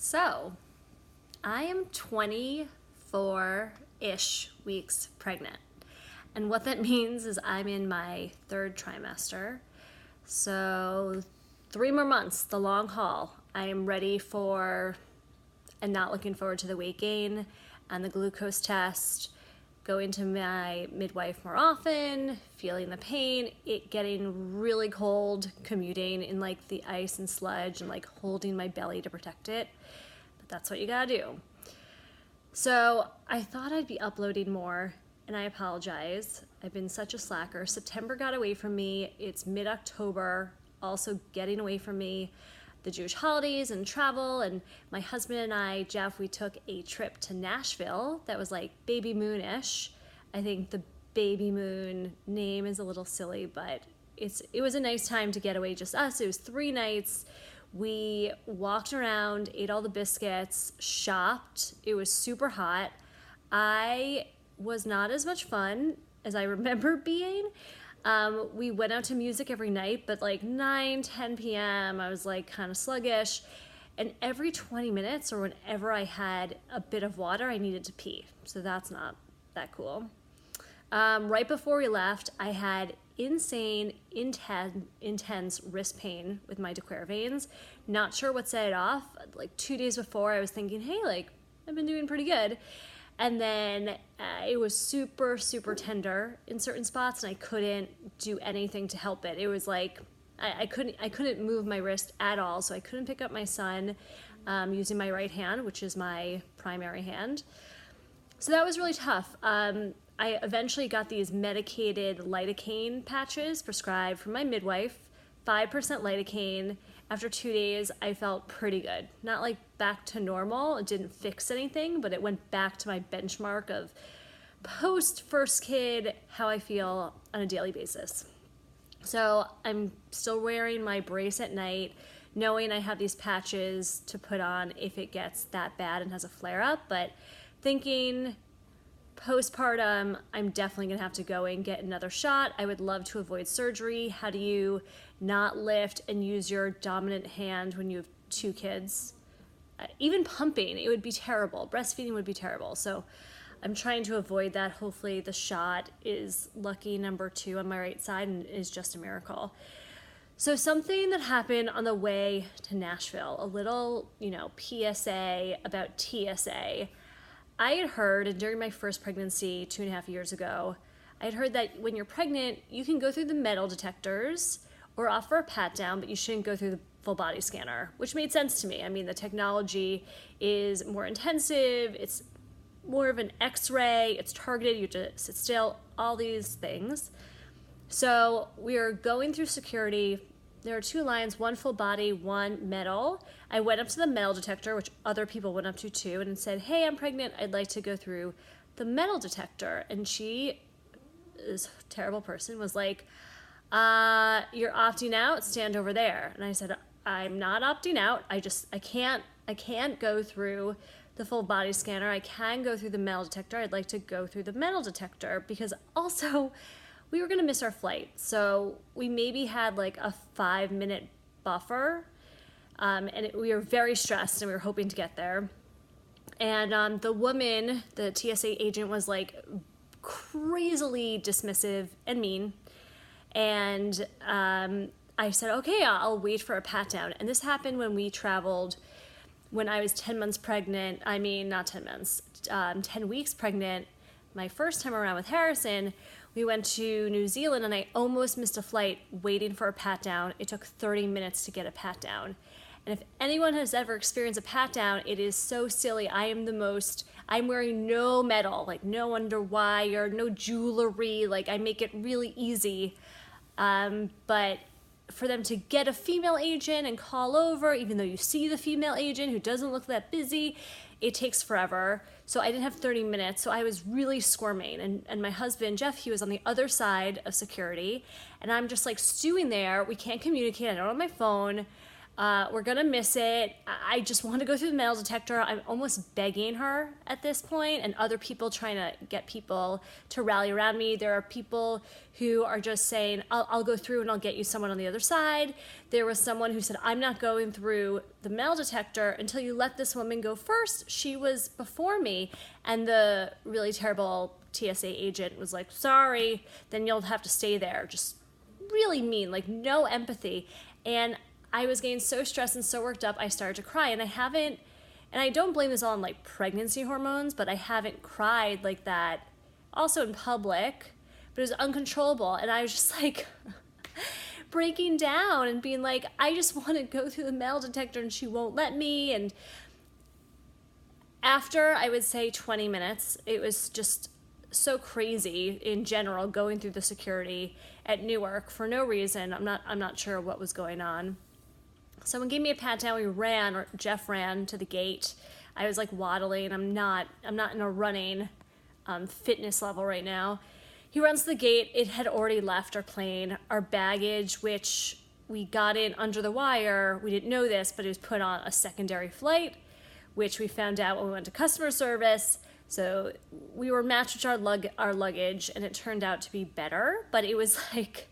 So, I am 24-ish weeks pregnant. And what that means is I'm in my third trimester. So, 3 more months, the long haul. I am ready for, and not looking forward to the weight gain and the glucose test, going to my midwife more often, feeling the pain, it getting really cold, commuting in like the ice and sludge and like holding my belly to protect it. But that's what you gotta do. So I thought I'd be uploading more, and I apologize. I've been such a slacker. September got away from me. It's mid-October, also getting away from me. The Jewish holidays and travel, and my husband and I, Jeff, we took a trip to Nashville that was like Babymoon-ish. I think the Babymoon name is a little silly, but it was a nice time to get away, just us. It was 3 nights. We walked around, ate all the biscuits, shopped. It was super hot. I was not as much fun as I remember being. We went out to music every night, but like 9, 10 p.m., I was like kind of sluggish. And every 20 minutes or whenever I had a bit of water, I needed to pee. So that's not that cool. Right before we left, I had insane, intense wrist pain with my quervains. Not sure what set it off. Like 2 days before, I was thinking, hey, like I've been doing pretty good. And then it was super, super tender in certain spots, and I couldn't do anything to help it. It was like I couldn't move my wrist at all, so I couldn't pick up my son using my right hand, which is my primary hand. So that was really tough. I eventually got these medicated lidocaine patches prescribed from my midwife, 5% lidocaine. After 2 days, I felt pretty good. Not like back to normal. It didn't fix anything, but it went back to my benchmark of post first kid, how I feel on a daily basis. So I'm still wearing my brace at night, knowing I have these patches to put on if it gets that bad and has a flare up, but thinking postpartum, I'm definitely gonna have to go and get another shot. I would love to avoid surgery. How do you not lift and use your dominant hand when you have 2 kids? Even pumping, it would be terrible. Breastfeeding would be terrible. So I'm trying to avoid that. Hopefully the shot is lucky number 2 on my right side and is just a miracle. So something that happened on the way to Nashville, a little, PSA about TSA. I had heard, and during my first pregnancy 2.5 years ago, I had heard that when you're pregnant, you can go through the metal detectors or offer a pat down, but you shouldn't go through the full body scanner, which made sense to me. I mean, the technology is more intensive, it's more of an x-ray, it's targeted, you have to sit still, all these things. So we are going through security. There are 2 lines, 1 full body, 1 metal. I went up to the metal detector, which other people went up to too, and said, hey, I'm pregnant, I'd like to go through the metal detector. And she, this terrible person, was like, you're opting out, stand over there. And I said, I'm not opting out, I can't go through the full body scanner. I can go through the metal detector. I'd like to go through the metal detector because also we were gonna miss our flight. So we maybe had like a 5-minute buffer, and we were very stressed and we were hoping to get there. And the woman, the TSA agent, was like crazily dismissive and mean. And I said, okay, I'll wait for a pat down. And this happened when we traveled, when I was 10 months pregnant. I mean, not 10 months, 10 weeks pregnant. My first time around with Harrison, we went to New Zealand and I almost missed a flight waiting for a pat down. It took 30 minutes to get a pat down. And if anyone has ever experienced a pat down, it is so silly. I'm wearing no metal, like no underwire, no jewelry, like I make it really easy. But for them to get a female agent and call over, even though you see the female agent who doesn't look that busy, it takes forever. So I didn't have 30 minutes, so I was really squirming. And my husband, Jeff, he was on the other side of security, and I'm just like stewing there. We can't communicate, I don't have my phone. We're gonna miss it. I just want to go through the metal detector. I'm almost begging her at this point, and other people trying to get people to rally around me. There are people who are just saying, I'll go through and I'll get you someone on the other side. There was someone who said, I'm not going through the metal detector until you let this woman go first. She was before me. And the really terrible TSA agent was like, sorry, then you'll have to stay there. Just really mean, like no empathy. And I was getting so stressed and so worked up, I started to cry. And I don't blame this all on like pregnancy hormones, but I haven't cried like that also in public, but it was uncontrollable. And I was just like breaking down and being like, I just want to go through the metal detector and she won't let me. And after, I would say 20 minutes, it was just so crazy in general going through the security at Newark for no reason. I'm not sure what was going on. Someone gave me a pat down. We ran, or Jeff ran to the gate. I was like waddling. I'm not in a running fitness level right now. He runs to the gate. It had already left our plane. Our baggage, which we got in under the wire, we didn't know this, but it was put on a secondary flight, which we found out when we went to customer service. So we were matched with our luggage, and it turned out to be better. But it was like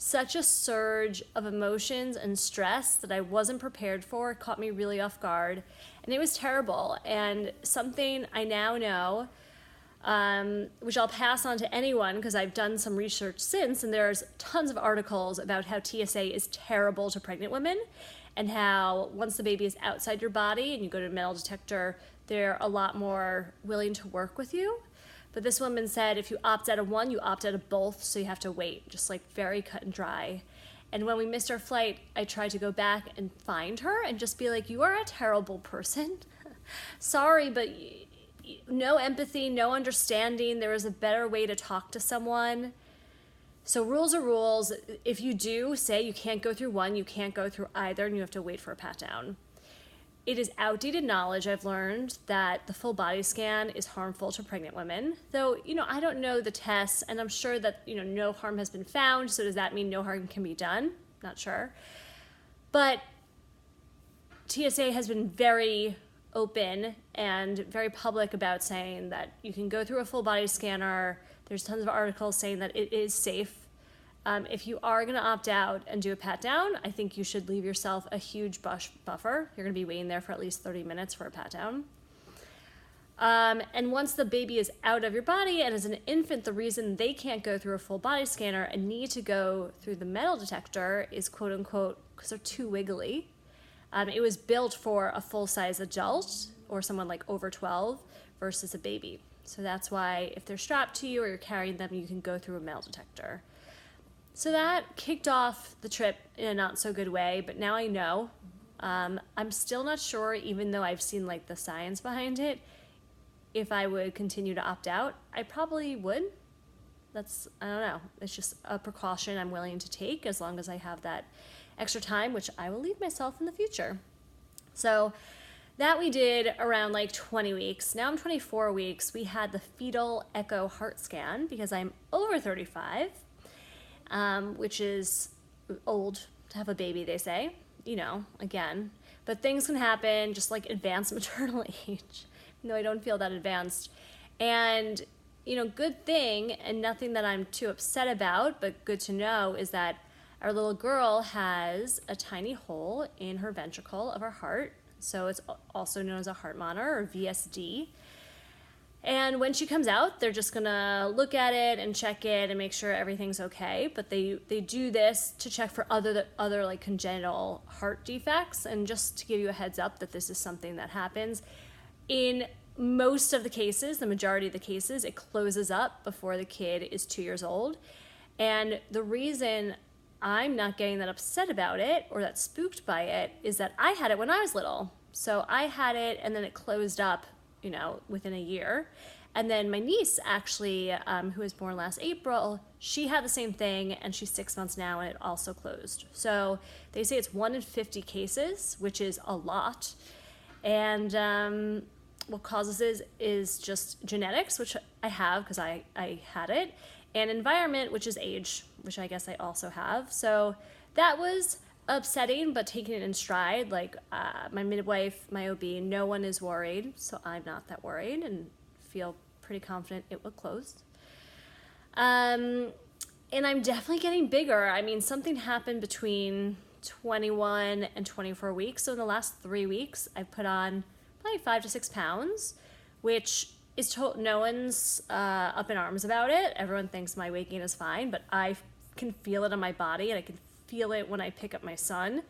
such a surge of emotions and stress that I wasn't prepared for. It caught me really off guard, and it was terrible. And something I now know, which I'll pass on to anyone because I've done some research since, and there's tons of articles about how TSA is terrible to pregnant women, and how once the baby is outside your body and you go to a metal detector, they're a lot more willing to work with you. But this woman said if you opt out of one, you opt out of both, so you have to wait, just like very cut and dry. And when we missed our flight, I tried to go back and find her and just be like, you are a terrible person. Sorry, but no empathy, no understanding. There was a better way to talk to someone. So rules are rules. If you do say you can't go through one, you can't go through either, and you have to wait for a pat down. It is outdated knowledge, I've learned, that the full body scan is harmful to pregnant women. Though, I don't know the tests, and I'm sure that, no harm has been found. So does that mean no harm can be done? Not sure. But TSA has been very open and very public about saying that you can go through a full body scanner. There's tons of articles saying that it is safe. If you are going to opt out and do a pat down, I think you should leave yourself a huge buffer. You're going to be waiting there for at least 30 minutes for a pat down. And once the baby is out of your body, and as an infant, the reason they can't go through a full body scanner and need to go through the metal detector is quote unquote because they're too wiggly. It was built for a full-size adult or someone like over 12 versus a baby. So that's why if they're strapped to you or you're carrying them, you can go through a metal detector. So that kicked off the trip in a not so good way, but now I know. I'm still not sure, even though I've seen like the science behind it, if I would continue to opt out. I probably would. I don't know. It's just a precaution I'm willing to take as long as I have that extra time, which I will leave myself in the future. So that we did around like 20 weeks. Now I'm 24 weeks. We had the fetal echo heart scan because I'm over 35. Which is old to have a baby, they say, again. But things can happen, just like advanced maternal age, even though I don't feel that advanced. And, good thing, and nothing that I'm too upset about, but good to know, is that our little girl has a tiny hole in her ventricle of her heart. So it's also known as a heart monitor, or VSD. And when she comes out, they're just gonna look at it and check it and make sure everything's okay. But they do this to check for other like congenital heart defects, and just to give you a heads up that this is something that happens. In most of the cases, the majority of the cases, it closes up before the kid is 2 years old. And the reason I'm not getting that upset about it or that spooked by it is that I had it when I was little. So I had it and then it closed up within a year. And then my niece actually, who was born last April, she had the same thing and she's 6 months now and it also closed. So they say it's 1 in 50 cases, which is a lot. And what causes it is just genetics, which I have because I had it, and environment, which is age, which I guess I also have. So that was upsetting, but taking it in stride. Like my midwife, my OB, no one is worried, so I'm not that worried and feel pretty confident it will close. And I'm definitely getting bigger. I mean, something happened between 21 and 24 weeks. So in the last 3 weeks, I've put on probably 5 to 6 pounds, which is no one's up in arms about it. Everyone thinks my weight gain is fine, but I can feel it on my body, and I can feel it when I pick up my son.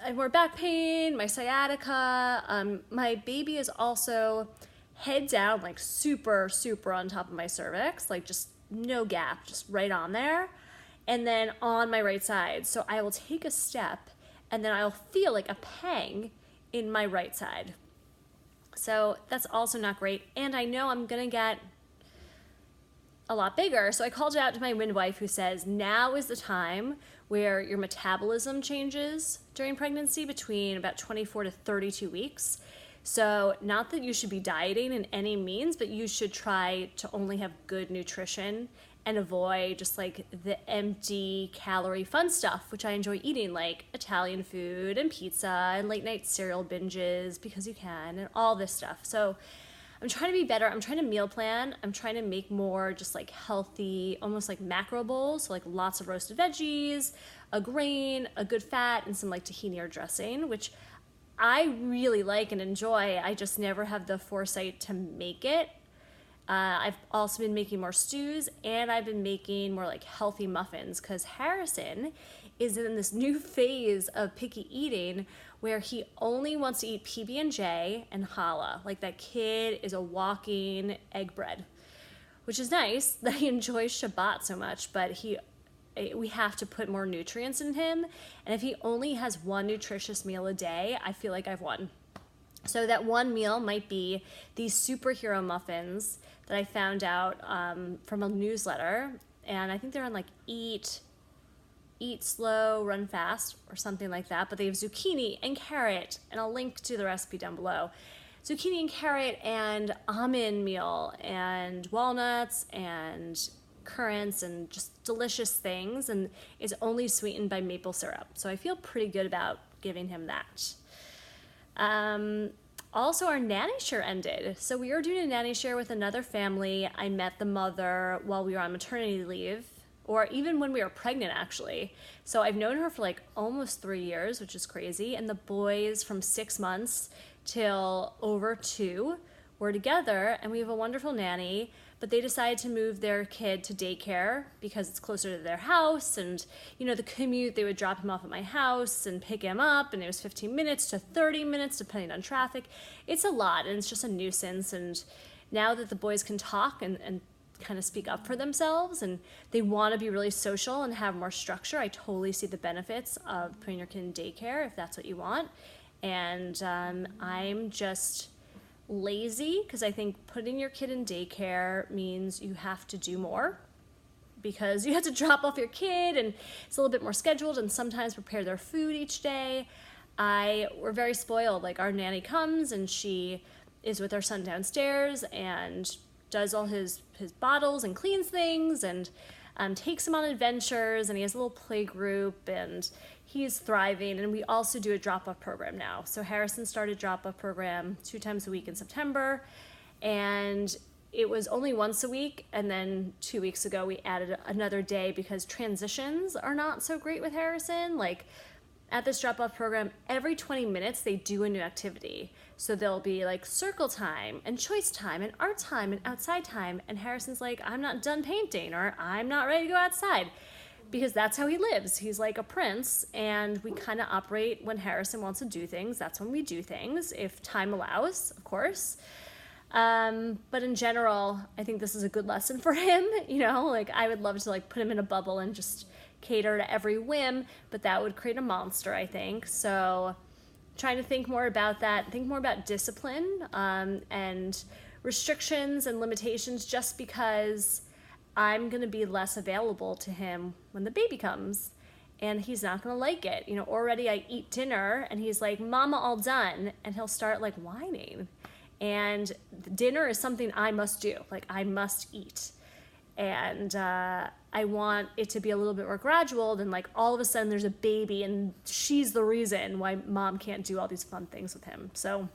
I have more back pain, my sciatica. My baby is also head down, like super, super on top of my cervix, like just no gap, just right on there. And then on my right side. So I will take a step and then I'll feel like a pang in my right side. So that's also not great. And I know I'm gonna get a lot bigger. So I called it out to my midwife, who says now is the time where your metabolism changes during pregnancy between about 24 to 32 weeks. So not that you should be dieting in any means, but you should try to only have good nutrition and avoid just like the empty calorie fun stuff, which I enjoy eating, like Italian food and pizza and late night cereal binges because you can, and all this stuff. So I'm trying to be better. I'm trying to meal plan. I'm trying to make more just like healthy, almost like macro bowls. So like lots of roasted veggies, a grain, a good fat, and some like tahini or dressing, which I really like and enjoy. I just never have the foresight to make it. I've also been making more stews, and I've been making more like healthy muffins, because Harrison is in this new phase of picky eating where he only wants to eat PB&J and challah. Like that kid is a walking egg bread, which is nice that he enjoys Shabbat so much, but we have to put more nutrients in him. And if he only has one nutritious meal a day, I feel like I've won. So that one meal might be these superhero muffins that I found out from a newsletter. And I think they're on like Eat Slow, Run Fast or something like that. But they have zucchini and carrot, and I'll link to the recipe down below. Zucchini and carrot and almond meal and walnuts and currants and just delicious things, and it's only sweetened by maple syrup. So I feel pretty good about giving him that. Also, our nanny share ended. So we were doing a nanny share with another family. I met the mother while we were on maternity leave, or even when we were pregnant, actually. So I've known her for like almost 3 years, which is crazy. And the boys from 6 months till over 2 were together, and we have a wonderful nanny. But they decided to move their kid to daycare because it's closer to their house, and you know, the commute, they would drop him off at my house and pick him up, and it was 15 minutes to 30 minutes depending on traffic. It's a lot, and it's just a nuisance. And now that the boys can talk and kind of speak up for themselves, and they want to be really social and have more structure, I totally see the benefits of putting your kid in daycare if that's what you want. And I'm just lazy, because I think putting your kid in daycare means you have to do more, because you have to drop off your kid, and it's a little bit more scheduled, and sometimes prepare their food each day. We're very spoiled. Like, our nanny comes and she is with our son downstairs and does all his bottles and cleans things and takes him on adventures, and he has a little play group, and he's thriving. And we also do a drop-off program now. So Harrison started drop-off program 2 times a week in September, and it was only once a week, and then 2 weeks ago we added another day because transitions are not so great with Harrison. Like, at this drop-off program, every 20 minutes they do a new activity. So there'll be like circle time and choice time and art time and outside time, and Harrison's like, I'm not done painting, or I'm not ready to go outside, because that's how he lives. He's like a prince, and we kind of operate when Harrison wants to do things. That's when we do things, if time allows, of course. But in general, I think this is a good lesson for him. You know, like, I would love to like put him in a bubble and just cater to every whim, but that would create a monster, I think. So trying to think more about that, think more about discipline and restrictions and limitations, just because I'm going to be less available to him when the baby comes, and he's not going to like it. You know, already I eat dinner and he's like, Mama, all done. And he'll start like whining. And dinner is something I must do. Like, I must eat. And I want it to be a little bit more gradual than like all of a sudden there's a baby and she's the reason why mom can't do all these fun things with him. So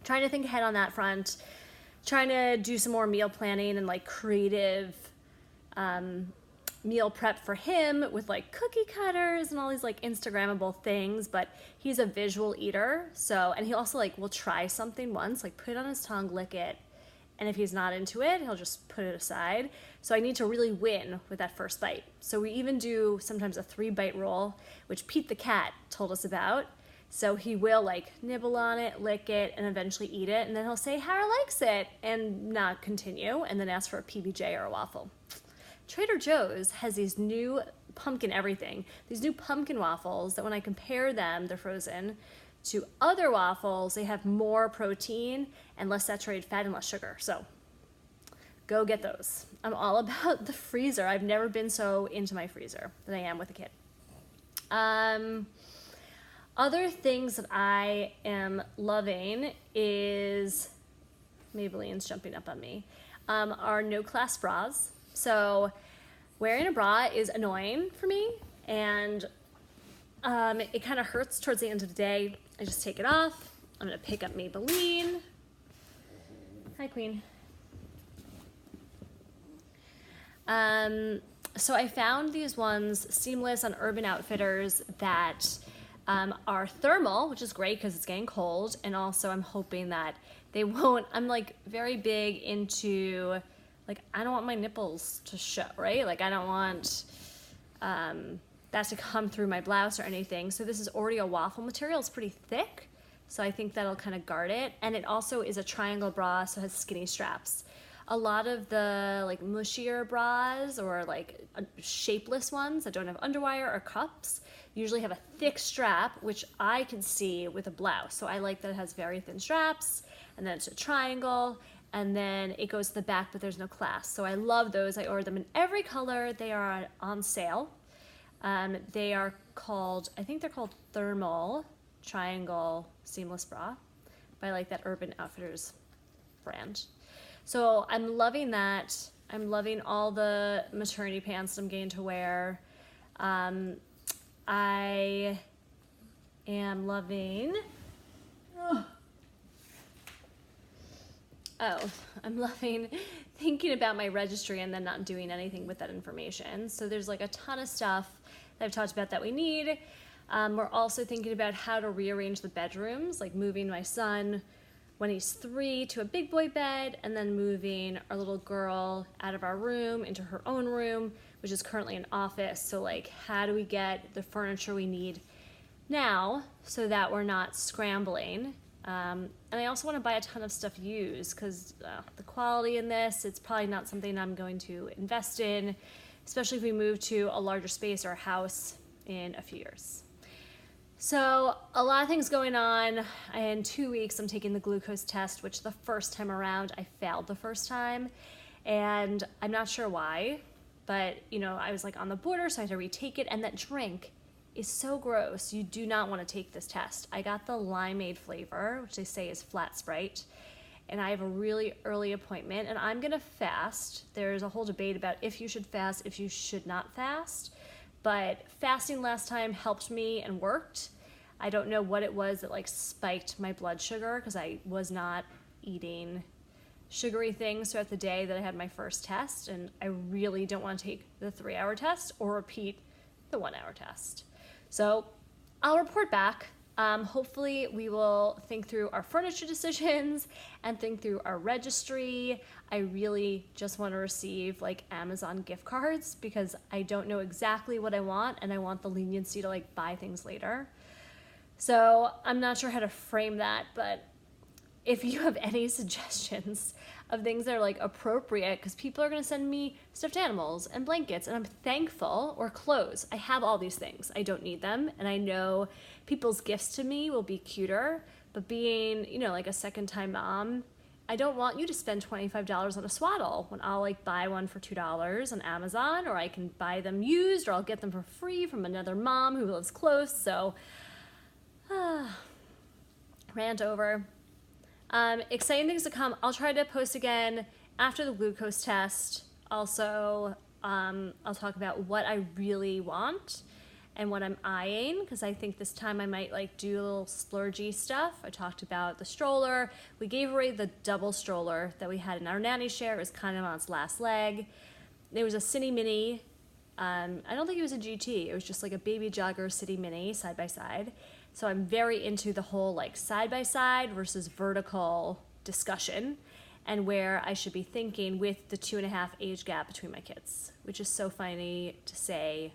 trying to think ahead on that front, trying to do some more meal planning and like creative meal prep for him with like cookie cutters and all these like Instagrammable things, but he's a visual eater. So, and he also like will try something once, like put it on his tongue, lick it. And if he's not into it, he'll just put it aside. So I need to really win with that first bite. So we even do sometimes a 3-bite rule, which Pete the cat told us about. So he will like nibble on it, lick it, and eventually eat it. And then he'll say, Hara likes it, and not continue, and then ask for a PBJ or a waffle. Trader Joe's has these new pumpkin everything, these new pumpkin waffles that when I compare them, they're frozen, to other waffles, they have more protein and less saturated fat and less sugar. So go get those. I'm all about the freezer. I've never been so into my freezer than I am with a kid. Other things that I am loving is, Maybelline's jumping up on me, are no clasp bras. So wearing a bra is annoying for me, and it kind of hurts towards the end of the day. I just take it off. I'm gonna pick up Maybelline. Hi, Queen. So I found these ones seamless on Urban Outfitters that are thermal, which is great because it's getting cold, and also I'm hoping that they won't, I'm like very big into, like, I don't want my nipples to show, right? Like I don't want that to come through my blouse or anything. So this is already a waffle material. It's pretty thick, so I think that'll kind of guard it. And it also is a triangle bra, so it has skinny straps. A lot of the like mushier bras or like shapeless ones that don't have underwire or cups usually have a thick strap, which I can see with a blouse. So I like that it has very thin straps, and then it's a triangle, and then it goes to the back, but there's no clasp. So I love those. I ordered them in every color. They are on sale. They are called, I think they're called Thermal Triangle Seamless Bra by like that Urban Outfitters brand. So I'm loving that. I'm loving all the maternity pants I'm getting to wear. I am loving, I'm loving thinking about my registry and then not doing anything with that information. So there's like a ton of stuff that I've talked about that we need. We're also thinking about how to rearrange the bedrooms, like moving my son when he's 3 to a big boy bed, and then moving our little girl out of our room into her own room, which is currently an office. So like, how do we get the furniture we need now so that we're not scrambling? And I also want to buy a ton of stuff used because the quality in this, it's probably not something I'm going to invest in, especially if we move to a larger space or a house in a few years. So a lot of things going on. In 2 weeks, I'm taking the glucose test, which the first time around, I failed the first time. And I'm not sure why, but you know, I was like on the border, so I had to retake it. And that drink is so gross. You do not want to take this test. I got the limeade flavor, which they say is flat Sprite. And I have a really early appointment, and I'm gonna fast. There's a whole debate about if you should fast, if you should not fast. But fasting last time helped me and worked. I don't know what it was that like spiked my blood sugar because I was not eating sugary things throughout the day that I had my first test, and I really don't want to take the 3-hour test or repeat the 1-hour test. So I'll report back. Hopefully we will think through our furniture decisions and think through our registry. I really just want to receive like Amazon gift cards because I don't know exactly what I want, and I want the leniency to like buy things later. So I'm not sure how to frame that, but if you have any suggestions of things that are like appropriate, because people are going to send me stuffed animals and blankets, and I'm thankful, or clothes. I have all these things. I don't need them, and I know people's gifts to me will be cuter, but being, you know, like a second-time mom, I don't want you to spend $25 on a swaddle when I'll like buy one for $2 on Amazon, or I can buy them used, or I'll get them for free from another mom who lives close. So, rant over. Exciting things to come. I'll try to post again after the glucose test. Also, I'll talk about what I really want and what I'm eyeing, because I think this time I might like do a little splurgy stuff. I talked about the stroller. We gave away the double stroller that we had in our nanny share. It was kind of on its last leg. There was a City Mini. I don't think it was a GT. It was just like a baby jogger City Mini side by side. So I'm very into the whole like side by side versus vertical discussion, and where I should be thinking with the 2.5 age gap between my kids, which is so funny to say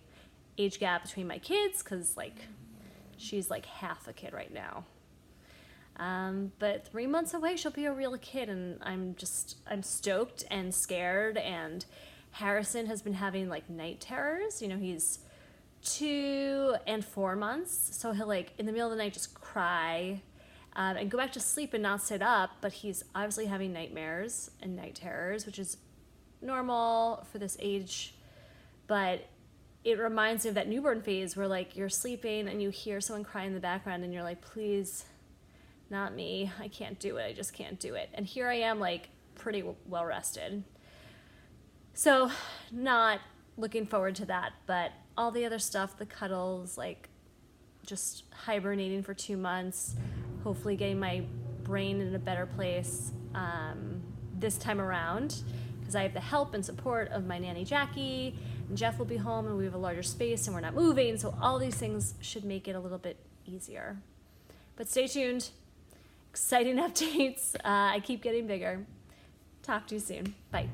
age gap between my kids, because like she's like half a kid right now. But 3 months away, she'll be a real kid, and I'm stoked and scared. And Harrison has been having like night terrors. You know, he's 2 and 4 months, so he'll like in the middle of the night just cry and go back to sleep and not sit up, but he's obviously having nightmares and night terrors, which is normal for this age. But it reminds me of that newborn phase where like you're sleeping and you hear someone cry in the background and you're like, please, not me. I can't do it. I just can't do it. And here I am like pretty well rested. So not looking forward to that, but all the other stuff, the cuddles, like just hibernating for 2 months, hopefully getting my brain in a better place this time around, because I have the help and support of my nanny Jackie, and Jeff will be home, and we have a larger space, and we're not moving, so all these things should make it a little bit easier. But stay tuned. Exciting updates. I keep getting bigger. Talk to you soon. Bye.